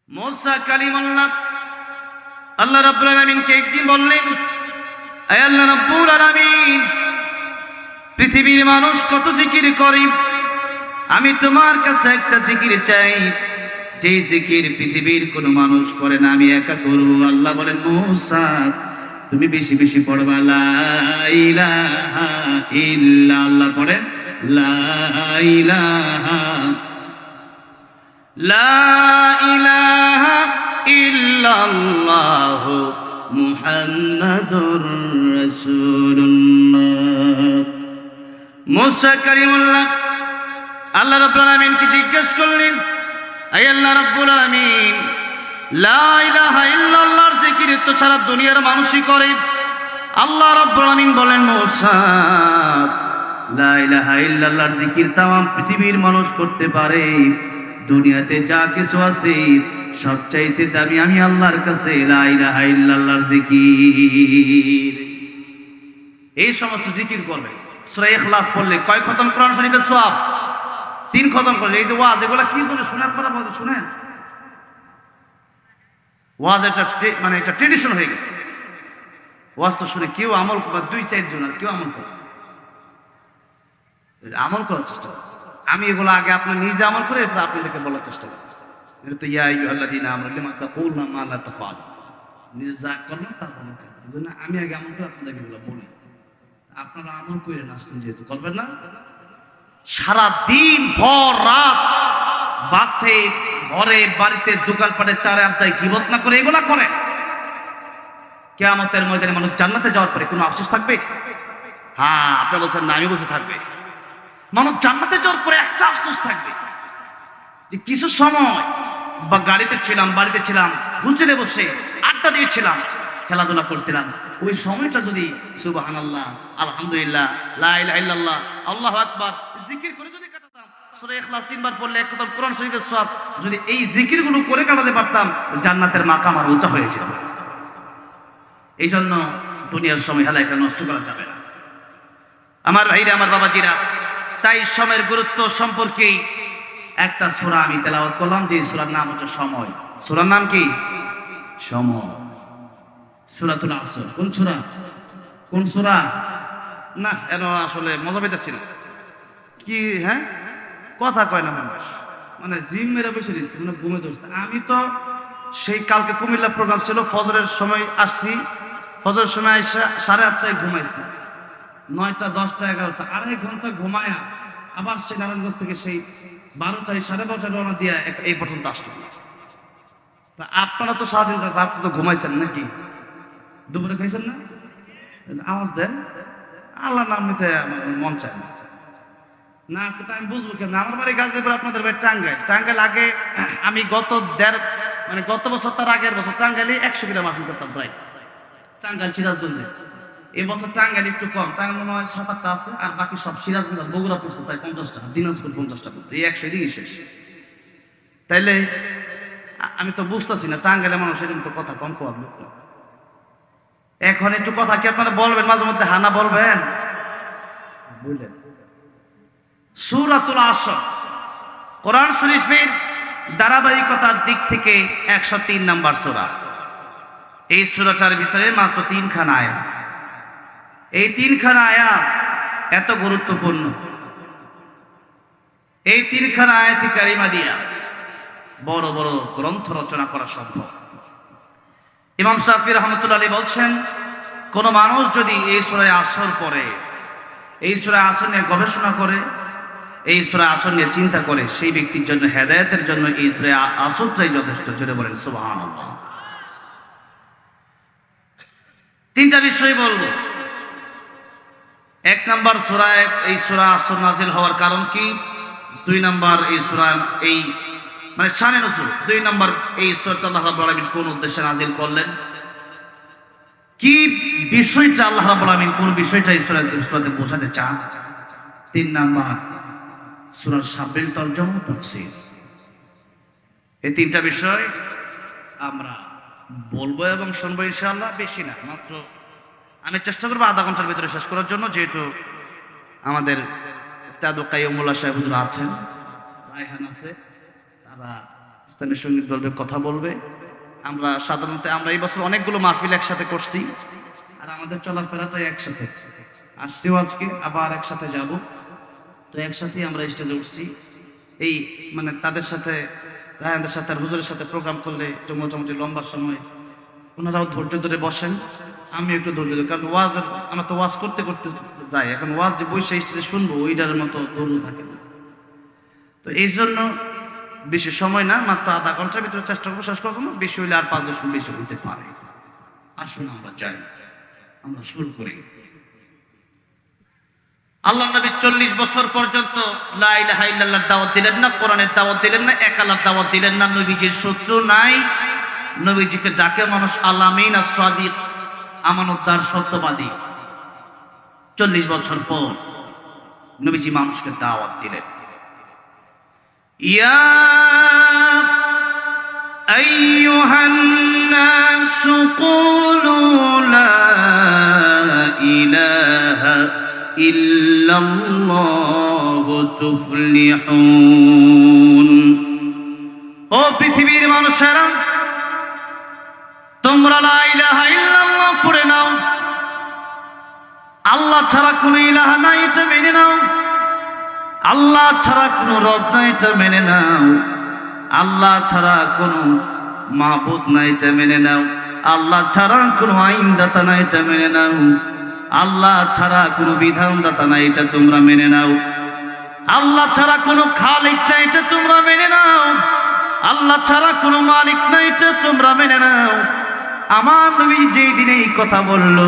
মুসা কালিমুল্লাহ আল্লাহ রাব্বুল আলামিনকে একদিন বললেন, হে আল্লাহ রাব্বুল আলামিন, পৃথিবীর মানুষ কত জিকির করে, আমি তোমার কাছে একটা জিকির চাই, যেই জিকির পৃথিবীর কোনো মানুষ করে না, আমি একা করব। আল্লাহ বলেন, মুসা তুমি বেশি বেশি পড়বা লা ইলাহা ইল্লাল্লাহ। পড়েন লা ইলাহা লা ইলাহা ইল্লাল্লাহ মুহাম্মাদুর রাসূলুল্লাহ। মুসা কালিমুল্লাহ আল্লাহ রাব্বুল আলামিনকে জিজ্ঞেস করলেন, হে আল্লাহ রাব্বুল আলামিন, লা ইলাহা ইল্লাল্লাহর জিকির তো সারা দুনিয়ার মানুষই করে। আল্লাহ রাব্বুল আলামিন বলেন, মুসা লা ইলাহা ইল্লাল্লাহর জিকির তামাম পৃথিবীর মানুষ করতে পারে, দুনিয়াতে যা কিছু আছে সবচাইতে দামি আমি আল্লাহর কাছে লা ইলাহা ইল্লাল্লাহর জিকির। এই সমস্ত জিকির করবে। সূরা ইখলাস পড়লে কয় খতম কোরআন শরীফের সওয়াব? 3 খতম করলে। এই যে ওয়াজ, এগুলা কি জন্য শোনার পরে বলতে শুনেন, ওয়াজ এটা মানে এটা ট্রেডিশন হয়ে গেছে। ওয়াজ তো শুনে কেউ আমল করে, 2-4 জন, আর কেউ আমল করে, আমল করার চেষ্টা করে। আমি এগুলো আগে আপনি নিজে আমল করে এরপর আপনাদেরকে বলার চেষ্টা করি। এটা তো ইয়া আইয়ুহাল্লাযীনা আমানু লিমা তাকুলুনা মা লা তাফআলুন। নিজে যা করলেন তারপর এজন্য আমি আগে আমল করে আপনাদেরকে এগুলো বলি। আপনারা আমল করে আসছেন যেহেতু, করবেন না। সারা দিন ভর রাত বাসে, ঘরে, বাড়িতে, দোকানপাটে, চারে আড্ডায় গীবত না করে এগুলা করে, কিয়ামতের ময়দানে মানুষ জান্নাতে যাওয়ার পরে কোনো আফসোস থাকবে? হ্যাঁ, আপনি বলছেন না, আমি বলছি থাকবে। মানুষ জান্নাতে যাওয়ার পরে একটা আফসোস থাকবে যে কিছু সময় বা গাড়িতে ছিলাম, বাড়িতে ছিলাম, হোটেলে বসে আড্ডা দিয়েছিলাম, খেলাধুলা করছিলাম, ওই সময়টা যদি সুবহানাল্লাহ, আলহামদুলিল্লাহ, লা ইলাহা ইল্লাল্লাহ, আল্লাহু আকবার জিকির করে যদি কাটাতাম, সূরা ইখলাস 3 বার পড়লে এক খতম কোরআন শরীফের সওয়াব, যদি এই জিকিরগুলো করে কাটাতে পারতাম, জান্নাতের মাকাম আর উঁচা হয়ে যেত। এই জন্য দুনিয়ার সময় হেলাইটা নষ্ট করা যাবে না আমার ভাইরা, আমার বাবাজিরা। তাই সময়ের গুরুত্ব সম্পর্কে একটা সূরা আমি তেলাওয়াত করলাম, যে সূরার নাম হচ্ছে সময়। সূরার নাম কি? সময়। সূরাতুল আসর। কোন সূরা? কোন সূরা? না, এর আসলে মজা পেতেছি না কি। হ্যাঁ, কথা কয় না মানুষ, মানে জিম মেরে বসে দিচ্ছে, মানে ঘুমে ধরছে। আমি তো সেই কালকে কুমিল্লা প্রোগ্রাম ছিল, ফজরের সময় আসছি, ফজরের সময় এসে 8:30টায় ঘুমাইছি, 9টা, 10টা, 11টা, 2.5 ঘন্টা ঘুমায়া আবার সেই নারায়ণগঞ্জ থেকে সেই 12টায় 12:30টায় রওনা দিয়ে এই পর্যন্ত আসলো। আপনারা তো সারাদিন রাত তো ঘুমাইছেন নাকি? দুপুরে খাইছেন না? আওয়াজ দেন, আল্লাহ নাম নিতে মন চায় না। না তো আমি বুঝবো কেন? আমার বাড়ি গাজীপুর, আপনাদের বাড়ি টাঙ্গাইল। টাঙ্গাইল আগে আমি গত বছর, তার আগের বছর টাঙ্গাইলে 100 গ্রাম আসন করতাম প্রায়, টাঙ্গাইল সিরাজগঞ্জে। এই বছর টাঙ্গাইল একটু কম, টাঙ্গাইল মনে হয় 7-8টা আছে, আর বাকি সব সিরাজগঞ্জ, বগুড়া পড়ছে প্রায় 50টা, দিনাজপুর 50টা, এই 100 দিনই শেষ। তাইলে আমি তো বুঝতেছি না, টাঙ্গাইলের মানুষ এরকম তো কথা কম কম। এখন একটু কথা কি আপনারা বলবেন মাঝে মধ্যে? হানা বলবেন, বুঝলেন? সূরাতুল আসর কোরআন শরীফের ধারাবাহিকতার দিক থেকে 103 নম্বর সূরা। এই সূরাটার ভিতরে মাত্র 3খানা আয়াত। এই 3খানা আয়াত এত গুরুত্বপূর্ণ, এই 3খানা আয়াতি কারিমা দিয়া বড় বড় গ্রন্থ রচনা করা সম্ভব। ইমাম শাফি রাহমাতুল্লাহ আলাইহি বলছেন, কোন মানুষ যদি এই সূরা আসর পড়ে, এই সূরা আসর নিয়ে গবেষণা করে, এই সূরা আসর নিয়ে চিন্তা করে, সেই ব্যক্তির জন্য হেদায়েতের জন্য এই সূরা আসরটাই যথেষ্ট। জোরে বলেন সুবহানাল্লাহ। 3টা বিষয় বলবো। 1 নাম্বার, সূরায় এই সূরা আসর নাজিল হওয়ার কারণ কি? 2 নাম্বার, এই সূরা এই মানে শানে নজুল। 2 নাম্বার, এই সূরাটা আল্লাহ রাব্বুল আলামিন কোন উদ্দেশ্যে নাজিল করলেন, কি বিষয়টা আল্লাহ রাব্বুল আলামিন কোন বিষয়টা এই সূরাতে বোঝাতে চান। 3 নাম্বার, সূরার শাব্দিক তরজমা, তাফসীর। এই 3টা বিষয় আমরা বলবো এবং শুনবো ইনশাআল্লাহ। বেশি না, মাত্র আমি চেষ্টা করবো আধা ঘন্টার ভিতরে শেষ করার জন্য, যেহেতু আমাদের উস্তাদ কাইয়ুমুল্লাহ সাহেব হুজুর আছেন, রায়হান আছে, তারা ইসলামী সঙ্গীত বলবে, কথা বলবে। আমরা সাধারণত এই বছর অনেকগুলো মাহফিল একসাথে করছি, আর আমাদের চলাফেরাটাই একসাথে। আসছিও আজকে, আবার একসাথে যাব। তো একসাথেই আমরা স্টেজে উঠছি। এই মানে তাদের সাথে, রায়হানদের সাথে আর হুজুরের সাথে প্রোগ্রাম করলে মোটামুটি লম্বা সময় ওনারাও ধৈর্য ধরে বসেন, আমি একটু ধৈর্য ধরে, কারণ আমরা তো ওয়াজ করতে করতে যাই, এখন ওয়াজ যে বসে স্টেজে শুনবো ওইটার মতো ধৈর্য থাকে না। তো এই জন্য বেশি সময় না, মাত্র আধা ঘন্টার ভিতরে চেষ্টা করবো শেষ করবো, বেশি হইলে আর 5-10 মিনিট বেশি হইতে পারে। আসুন আমরা যাই, আমরা শুরু করি। আল্লাহ নবী 40 বছর পর্যন্ত লা ইলাহা ইল্লাল্লাহর দাওয়াত দিলেন না, কোরআনের দাওয়াত দিলেন না, এক আল্লাহর দাওয়াত দিলেন না। নবীজির শত্রু নাই। নবীজিকে যাকে মানুষ আল-আমিন আস-সাদিক, আমানতদার, সত্যবাদী, 40 বছর পর নবীজি মানুষকে দাওয়াত দিলেন। ইয়া আইয়ুহান নাসু কুলু লা ইলাহা ইল্লাল্লাহু তুফলিহুন। ও পৃথিবীর মানুষেরা, তোমরা লা ইলাহা ইল্লাল্লাহ পড়ে নাও। আল্লাহ ছাড়া কোনো ইলাহা নাই এটা মেনে নাও। আল্লাহ ছাড়া কোনো রব নাই এটা মেনে নাও। আল্লাহ ছাড়া কোনো মাবুদ নাই এটা মেনে নাও। আল্লাহ ছাড়া কোনো আইনদাতা নাই এটা মেনে নাও। আল্লাহ ছাড়া কোনো বিধানদাতা নাই এটা তোমরা মেনে নাও। আল্লাহ ছাড়া কোনো খালিক নাই এটা তোমরা মেনে নাও। আল্লাহ ছাড়া কোনো মালিক নাই এটা তোমরা মেনে নাও। আমার নবী যেই দিনে এই কথা বলল,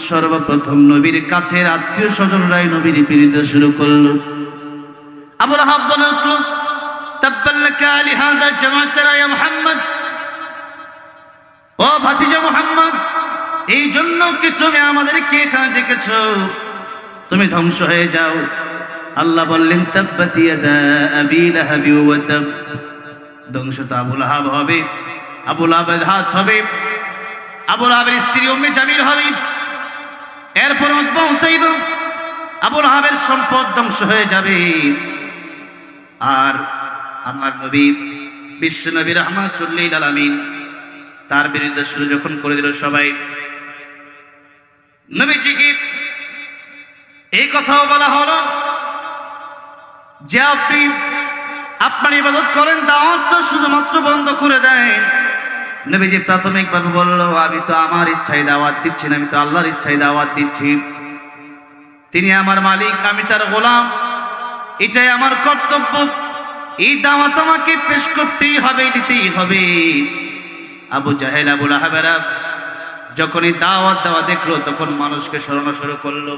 সর্বপ্রথম নবীর কাছের আত্মীয় স্বজনরাই নবীর বিরুদ্ধে শুরু করলো। আবু লাহাব বলে উঠল, তাব্বাল্লাকা লিহাযা জামা'তানা ইয়া মুহাম্মদ। ও ভাতিজা মুহাম্মদ, এই জন্য কি তুমি আমাদেরকে এখানে ডেকেছো? তুমি ধ্বংস হয়ে যাও। আল্লাহ বললেন, তাব্বাত ইয়াদা আবি লাহাবি ওয়া তাব। ধ্বংস তো আবু লাহাব হবে, আবু লাহাবের হাত হবে, আবু লাহাবের স্ত্রী উম্মে জামিল হবে, এরপর উতবা উতাইবা, আবু লাহাবের সম্পদ ধ্বংস হয়ে যাবে। আর আমার নবী, বিশ্ব নবী রাহমাতুল লিল আলামিন, তার বিরুদ্ধে শুরু যখন করে দিল সবাই, নবীজিকে এই কথাও বলা হলো যে আপনি আপনার ইবাদত করেন, দাওয়াত শুধুমাত্র বন্ধ করে দেন। নবীজি প্রাথমিকভাবে বলল, আমি তো আমার ইচ্ছায় দাওয়াত দিচ্ছি না, আমি তো আল্লাহর ইচ্ছায় দাওয়াত দিচ্ছি। তিনি আমার মালিক, আমি তার গোলাম, এটাই আমার কর্তব্য। এই দাওয়াত আমাকে পেশ করতেই হবে, দিতেই হবে। আবু জাহেল, আবু লাহাবেরা যখন এই দাওয়াত দেওয়া দেখলো, তখন মানুষকে সরানো শুরু করলো।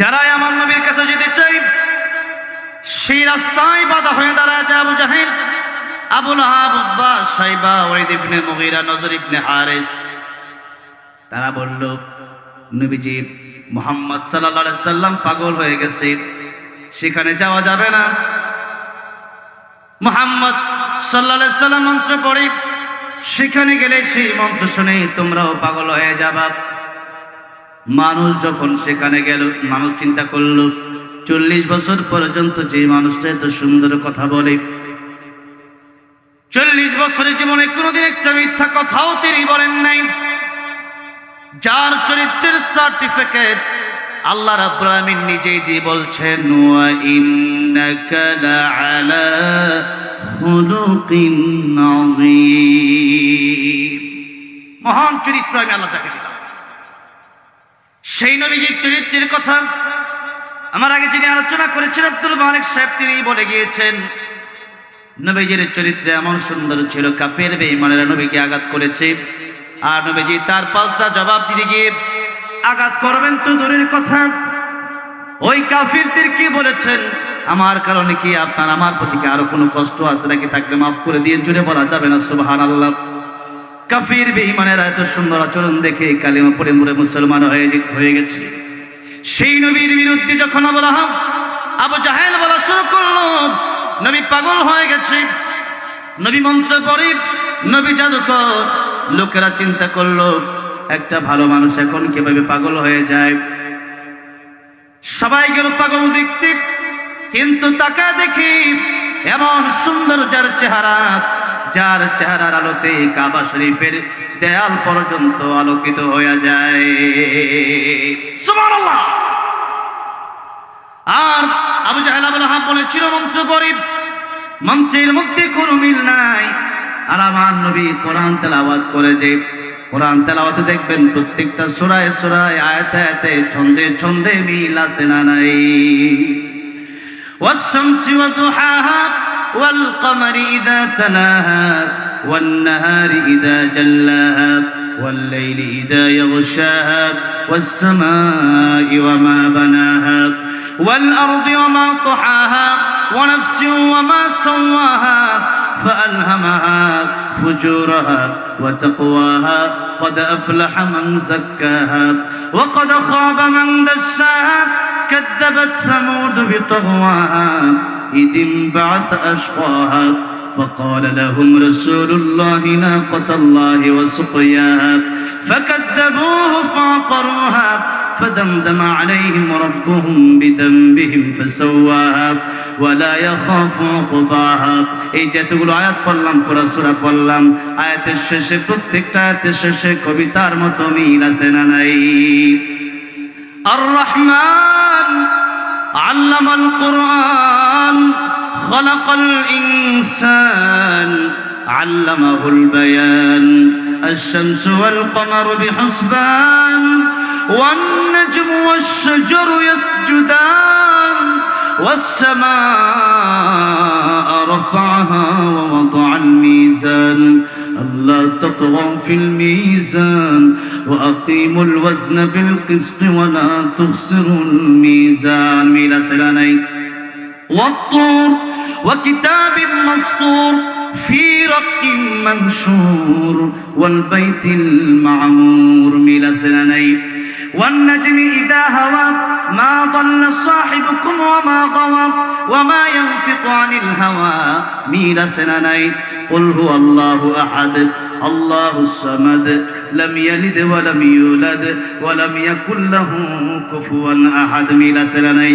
যারাই আমার নবীর কাছে যেতে চাই, সেই রাস্তায় বাধা হয়ে দাঁড়ায় যায় আবু জাহেল, আবু লাহাব, উতবা, শাইবা, ওয়ালিদ ইবনে মুগীরা, নজর ইবনে হারিস। তারা বলল, নবীজি মুহাম্মদ সাল্লাল্লাহু আলাইহি সাল্লাম পাগল হয়ে গেছে, সেখানে যাওয়া যাবে না। মুহাম্মদ সাল্লাল্লাহু আলাইহি সাল্লাম মন্ত্র পড়ে, সেখানে গেলে সেই মন্ত্র শুনে তোমরাও পাগল হয়ে যাবা। মানুষ যখন সেখানে গেল, মানুষ চিন্তা করলো, 40 বছর পর্যন্ত যে মানুষটা এত সুন্দর কথা বলে, 40 বছরের জীবনে কোনোদিন একটা মিথ্যা কথাও তিনি বলেন নাই, যার চরিত্রের সার্টিফিকেট আল্লাহ রাব্বুল আলামিন নিজেই দিয়ে বলছেন, ওয়া ইন্নাকা লাআলা খুলুকিন আযীম। মহান চরিত্র আমি আল্লাহ যাকে দিলাম, সেই নবীজির চরিত্রের কথা আমার আগে যিনি আলোচনা করেছেন আব্দুল মালিক সাহেব, তিনি বলে গিয়েছেন, নবীজির চরিত্র এমন সুন্দর ছিল, কাফের বেঈমানেরা নবীকে আঘাত করেছে, আর নবীজি তার পাল্টা জবাব দিতে গিয়ে আঘাত করবেন তো দূরের কথা, ওই কাফিরদেরকে বলেছেন, আমার কারণে কি আপনার আমার প্রতি কি আরো কোনো কষ্ট আছে নাকি, তাকে মাফ করে দিয়ে জুড়ে বলা যাবে না সুবহানাল্লাহ। কাফির বেঈমানেরা এত সুন্দর আচরণ দেখে কালিমা পড়ে মুরে মুসলমান হয়ে গেছে। সেই নবীর বিরুদ্ধে যখন আবু জাহেল বলা শুরু করলো, নবী পাগল হয়ে গেছে, নবী মন্ত্র পড়ে, নবী জাদুকর। লোকেরা চিন্তা করলো, একটা ভালো মানুষ এখন কিভাবে পাগল হয়ে যায়। সবাই গেল পাগল দেখতে, কিন্তু তাকা দেখি এমন সুন্দর যার চেহারার আলোতে কাবা শরীফের দেয়াল পর্যন্ত আলোকিত হয়ে যায়। সুবহানাল্লাহ। আর আবু জাহেল আবু লাহাব বলেছিল মঞ্চ গরিব, মঞ্চের মধ্যে কোনো মিল নাই। আর আমার নবী কোরআন তেলাওয়াত করে, যে কোরআন তেলাওয়াতে দেখবেন প্রত্যেকটা সূরায় সূরায় আয়াতে আয়াতে ছন্দে ছন্দে মিল আছে না নাই? ওয়াশ-শামসি ওয়া দুহাহা ওয়াল কমারি ইযা তালাহা ওয়ান নাহারি ইযা জাল্লাহা ওয়াল লাইলি ইযা ইয়াগশাহা ওয়াস সামাই ওয়া মা বানাহা ওয়াল আরদি ওয়া মা তাহাহা ওয়া নাফসিন ওয়া মা সাওয়াহা فألهمها فجورها وتقواها قد أفلح من زكاها وقد خاب من دساها كذبت ثمود بطغواها إذ انبعث أشقاها فقال لهم رسول الله ناقة الله وسقياها فكذبوه فعقروها فدمدم عليهم ربهم بذنبهم فسواها ولا يخاف عقباها। এই যেতগুলো আয়াত পড়লাম, পুরো সূরা পড়লাম, আয়াতের শেষে প্রত্যেকটা আয়াতের শেষে কবিতার মতো মিল আছে না নাই? আর রহমান আল্লামাল কুরআন খালাকাল ইনসান আল্লামাহুল বায়ান الشمس والقمر بحسبان والنجم والشجر يسجدان والسماء رفعها ووضع الميزان ألا تطغوا في الميزان وأقيموا الوزن بالقسط ولا تخسروا الميزان ميلا سلاني والطور وكتاب مسطور في رق منشور والبيت المعمور ميلا سلاني والنجم إذا هوى ما ضل صاحبكم وما غوى وما ينطق عن الهوى ميلا سناني قل هو الله أحد الله الصمد لم يلد ولم يولد ولم يكن له كفوا أحد ميلا سناني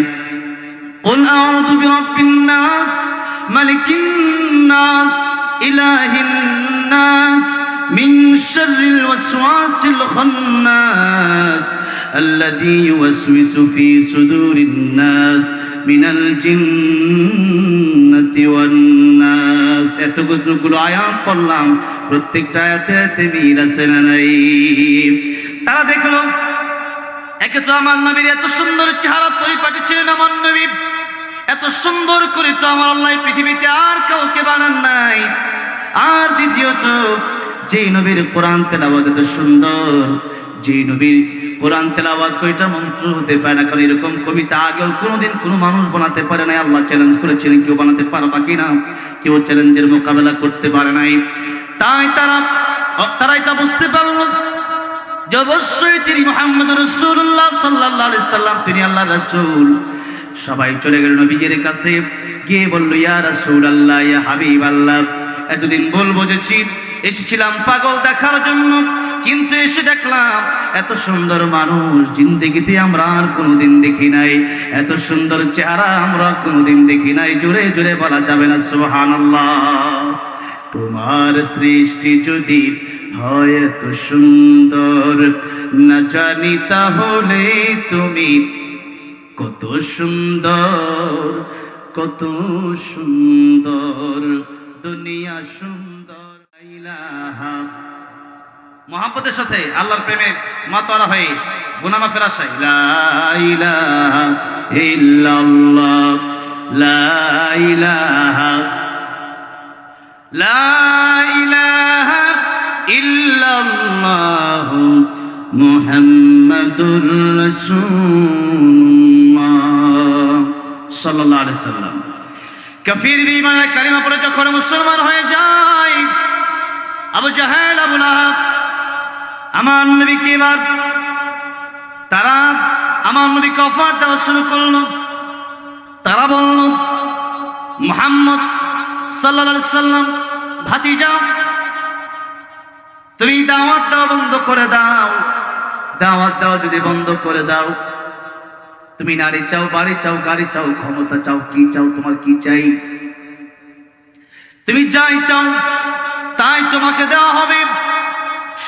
قل أعوذ برب الناس ملك الناس إله الناس من شر الوسواس الخناس الذي يوسوس في صدور الناس من الجنة والناس। এতগুলো আয়াত পড়লাম, প্রত্যেকটা আয়াতে মিল আছে না নাই? তারা দেখলো একে তো আমার নবীর এত সুন্দর চেহারা পরিপাটি ছিলেন, আমার নবী এত সুন্দর করে তো আমার আল্লাহ পৃথিবীতে আর কাউকে বানান নাই। আর দ্বিতীয়ত যেই নবীর কোরআন তেলাওয়াত এত সুন্দর, যেই নবীর কোরআন তেলাওয়াত কয়টা মন্ত্র হতে পারে না, কারণ এরকম কবিতা আগেও কোনোদিন কোনো মানুষ বানাতে পারে নাই। আল্লাহ চ্যালেঞ্জ করেছিলেন, কেউ বানাতে পারবা কিনা? কেউ চ্যালেঞ্জের মোকাবেলা করতে পারে নাই। তাই তারা এটা বুঝতে পারল যে অবশ্যই তিনি মুহাম্মদ রাসূলুল্লাহ সাল্লাল্লাহু আলাইহি সাল্লাম, তিনি আল্লাহর রাসূল। সবাই চলে গেল নবীজির কাছে, গিয়ে বলল, ইয়া রাসূলুল্লাহ, ইয়া হাবিবাল্লাহ, এতদিন বলবো যে এসেছিলাম পাগল দেখার জন্য, কিন্তু এসে দেখলাম এত সুন্দর মানুষ জিন্দেগিতে আমরা আর কোনোদিন দেখি নাই, এত সুন্দর চেহারা আমরা কোনোদিন দেখি নাই। জোরে জোরে বলা যাবে না সুবহানাল্লাহ? তোমার সৃষ্টি যদি হয় এত সুন্দর, না জানি তাহলে তুমি কত সুন্দর, কত সুন্দর, দুনিয়া সুন্দর। ইলাহা মুহাব্বতের সাথে আল্লাহর প্রেমে মাতোয়ারা হয়ে গুনাহ মাগফিরাত চাই। লা ইলাহা ইল্লাল্লাহ, লা ইলাহা, লা ইলাহা ইল্লাল্লাহ মুহাম্মাদুর রাসূলুল্লাহ সাল্লাল্লাহু আলাইহি সাল্লাম। কাফির বিমানের কালিমা পড়ে যখন মুসলমান হয়ে যায়, আবু জাহেল আবু লাহাব আমার নবীকে এবার তারা আমার নবীকে অফার দেওয়া শুরু করলো। তারা বলল, মুহাম্মদ সাল্লাল্লাহু আলাইহি সাল্লাম ভাতিজা, তুমি দাওয়াত দেওয়া বন্ধ করে দাও। দাওয়াত দেওয়া যদি বন্ধ করে দাও, তুমি নারী চাও, বাড়ি চাও, গাড়ি চাও, ক্ষমতা চাও, কি চাও, তোমার কি চাই? তুমি যাই চাও তাই তোমাকে দেওয়া হবে।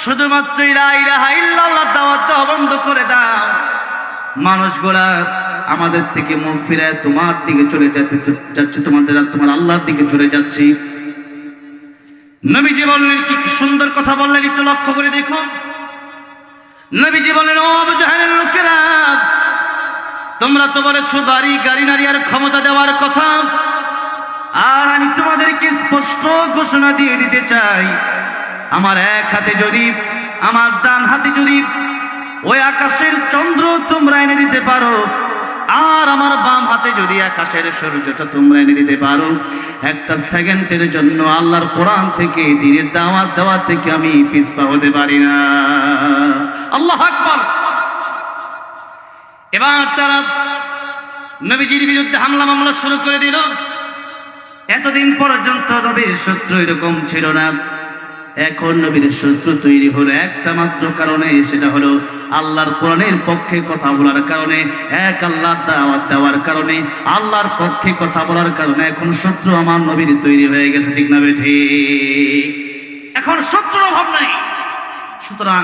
শুধুমাত্র লা ইলাহা ইল্লাল্লাহ দাওয়াত দেওয়া বন্ধ করে দাও। মানুষগুলা আমাদের থেকে মুখ ফিরে তোমার দিকে চলে যাচ্ছে, তোমার আল্লাহর দিকে চলে যাচ্ছে। নবীজি বললেন, কি সুন্দর কথা বললেন, একটু লক্ষ্য করে দেখুন। নবীজি বললেন, ও আবু জাহেলের লোকেরা, তোমরা তো বলেছো বাড়ি গাড়ি নারী আর ক্ষমতা দেওয়ার কথা, আর আমি তোমাদেরকে স্পষ্ট ঘোষণা দিয়ে দিতে চাই, আমার এক হাতে যদি, আমার ডান হাতে যদি ওই আকাশের চন্দ্র তোমরা এনে দিতে পারো, আর আমার বাম হাতে যদি আকাশের সূর্যটা তোমরা এনে দিতে পারো, একটা সেকেন্ডের জন্য আল্লাহর কোরআন থেকে দ্বীনের দাওয়াত দেওয়া থেকে আমি পিছপা হতে পারি না। আল্লাহু আকবার। এবার তারা নবীজির বিরুদ্ধে হামলা মামলা শুরু করে দিল। এতদিন পর্যন্ত নবীর শত্রু এরকম ছিল না, এখন নবীর শত্রু তৈরি হলো একটা মাত্র কারণে, সেটা হলো আল্লাহর কোরআনের পক্ষে কথা বলার কারণে, এক আল্লাহর দাওয়াত দেওয়ার কারণে, আল্লাহর পক্ষে কথা বলার কারণে এখন শত্রু আমার নবীর তৈরি হয়ে গেছে। ঠিক না বেঠি? এখন শত্রুর অভাব নাই। সুতরাং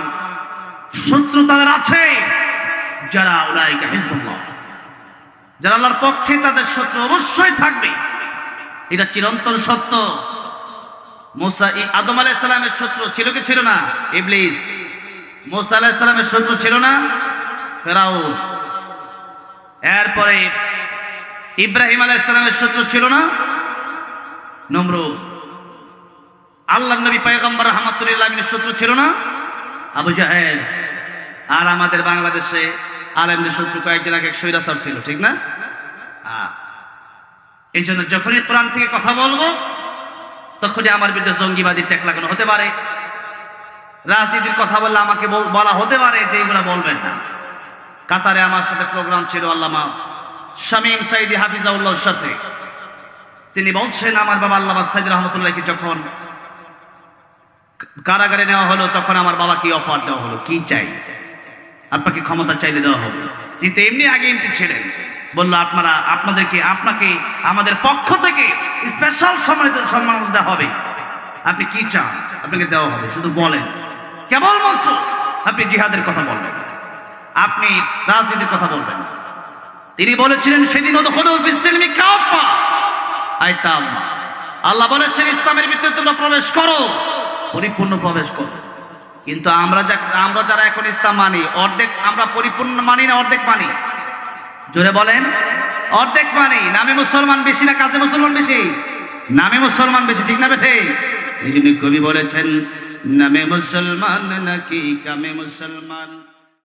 শত্রু তাদের আছে যারা উলাইকা হিজবুল্লাহ, যারা আল্লাহর পক্ষে, তাদের শত্রু অবশ্যই থাকবে, এটা চিরন্তন সত্য। মুসা আদম আলাইহিস সালামের শত্রু ছিল কি ছিল না? ইবলিস। মুসা আলাইহিস সালামের শত্রু ছিল না? ফেরাউন। এরপরে ইব্রাহিম আলাইহিস সালামের শত্রু ছিল না? নমরুদ। আল্লাহর নবী পয়গম্বর রাহমাতুল্লাহ আলাইহির শত্রু ছিল না? আবু জাহেল। আর আমাদের বাংলাদেশে আলেমদের শত্রু কয়েকদিন আগে স্বৈরাচার ছিল, ঠিক না? এই জন্য যখনই কোরআন থেকে কথা বলবো তখনই আমার বিরুদ্ধে জঙ্গিবাদী ট্যাগ লাগানো হতে পারে, রাজনীতির কথা বললে আমাকে বলা হতে পারে যে এইগুলা বলবেন না। কাতারে আমার সাথে প্রোগ্রাম ছিল আল্লামা শামীম সাইদি হাফিজাউল্লাহর সাথে। তিনি বলছেন, আমার বাবা আল্লামা সাইদি রহমতুল্লাহকে যখন কারাগারে নেওয়া হলো তখন আমার বাবাকে অফার দেওয়া হলো, কি চাই? আপনাকে ক্ষমতা চাইলে দেওয়া হবে। কিন্তু এমনি আগে এমপি ছিলেন, বললো আপনাকে আমাদের পক্ষ থেকে স্পেশাল সম্মান দেওয়া হবে, আপনি কি চান আপনাকে দেওয়া হবে, শুধু বলেন। কেবলমাত্র আপনি জিহাদের কথা বলবেন, আপনি রাজনীতির কথা বলবেন। তিনি বলেছিলেন সেদিন আল্লাহ বলেছেন ইসলামের ভিতরে তোমরা প্রবেশ করো, পরিপূর্ণ প্রবেশ করো। কিন্তু আমরা যারা এখন ইসলাম মানি, অর্ধেক আমরা পরিপূর্ণ মানি না অর্ধেক মানি? জোরে বলেন। অর্ধেক মানি। নামে মুসলমান বেশি না কাজে মুসলমান বেশি? নামে মুসলমান বেশি, ঠিক না বেঠে? এই জন্য কবি বলেছেন, নামে মুসলমান নাকি কামে মুসলমান।